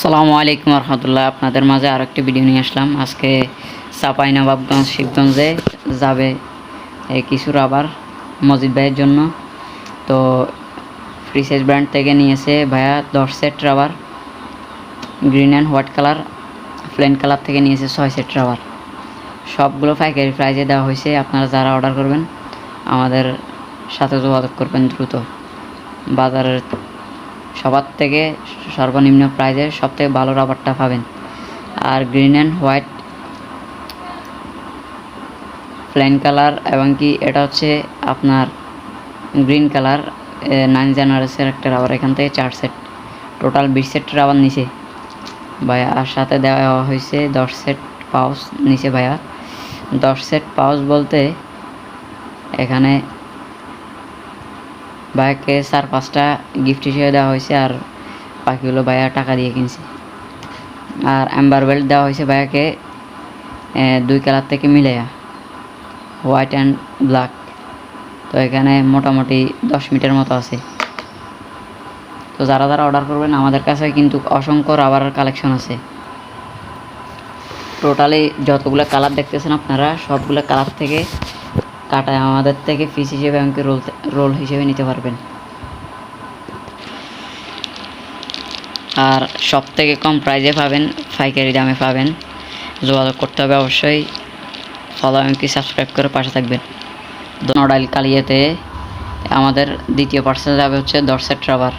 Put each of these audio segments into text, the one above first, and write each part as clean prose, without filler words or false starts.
আসসালামু আলাইকুম রহমতুল্লাহ। আপনাদের মাঝে আরও একটি ভিডিও নিয়ে আসলাম। আজকে চাঁপাইনবাবগঞ্জ শিবগঞ্জে যাবে কিছু রাবার মজিদ ভাইয়ের জন্য। তো ফ্রি সাইজ ব্র্যান্ড থেকে নিয়েছে ভাইয়া 10 set rubber, green and white colour, plain colour থেকে নিয়েছে 6 সেট রাবার। সবগুলো পাইকারি প্রাইজে দেওয়া হয়েছে। আপনারা যারা অর্ডার করবেন আমাদের সাথে যোগাযোগ করবেন দ্রুত। বাজারের সবার থেকে সর্বনিম্ন প্রাইজের সবথেকে ভালো রাবারটা পাবেন। আর green and white plain colour এবং কি এটা হচ্ছে আপনার গ্রিন কালার 9 জেনারেশনের একটা রাবার। এখান থেকে 4 সেট, টোটাল 20 সেট রাবার নিচে ভাইয়া। আর সাথে দেওয়া হয়েছে 10 সেট পাউচ নিচে ভাইয়া। 10 সেট পাউচ বলতে এখানে ভাইয়াকে 4-5টা গিফট হিসেবে দেওয়া হয়েছে, আর বাকিগুলো ভাইয়া টাকা দিয়ে কিনছে। আর অ্যাম্বার বেল্ট দেওয়া হয়েছে ভাইয়াকে 2 কালার থেকে মিলাইয়া, হোয়াইট অ্যান্ড ব্ল্যাক। তো এখানে মোটামুটি 10 মিটার মতো আছে। তো যারা যারা অর্ডার করবেন আমাদের কাছে কিন্তু অসংখ্য রাবারের কালেকশন আছে। টোটালি যতগুলো কালার দেখতেছেন আপনারা সবগুলো কালার থেকে কাটায় আমাদের থেকে পিস হিসেবে এমনকি রোল হিসেবে নিতে পারবেন। আর সব থেকে কম প্রাইজে পাবেন, পাইকারি দামে পাবেন। যোগাযোগ করতে হবে অবশ্যই। ফলো এমনকি সাবস্ক্রাইব করে পাশে থাকবেন। নড়াইল কালিয়াতে আমাদের দ্বিতীয় পার্সেল যাবে হচ্ছে 10 সেট রাবার।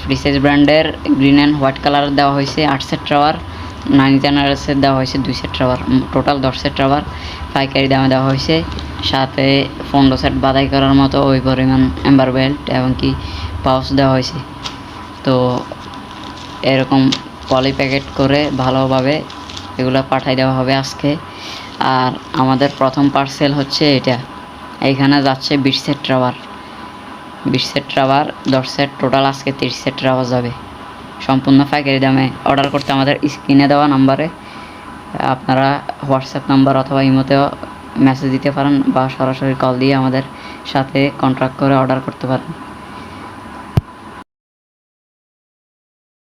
ফ্রি সাইজ ব্র্যান্ডের গ্রিন অ্যান্ড হোয়াইট কালার দেওয়া হয়েছে 8 সেট রাবার, 9 জেনারেশনের দেওয়া হয়েছে 2 set rubber. Total 10 set rubber পাইকারি দামে দেওয়া হয়েছে। সাথে 15 সেট বাদাই করার মতো ওই পরিমাণ অ্যাম্বার বেল্ট এবং কি পাউচ দেওয়া হয়েছে। তো এরকম পলি প্যাকেট করে ভালোভাবে এগুলো পাঠিয়ে দেওয়া হবে আজকে। আর আমাদের প্রথম পার্সেল হচ্ছে এটা। এইখানে যাচ্ছে 20 set rubber, 20 set rubber 10 set, total আজকে 30 সেট রাবার যাবে সম্পূর্ণ পাইকারি দামে। অর্ডার করতে আমাদের স্ক্রিনে দেওয়া নাম্বারে আপনারা হোয়াটসঅ্যাপ নাম্বার অথবা ইমোতেও মেসেজ দিতে পারেন বা সরাসরি কল দিয়ে আমাদের সাথে কন্ট্যাক্ট করে অর্ডার করতে পারেন।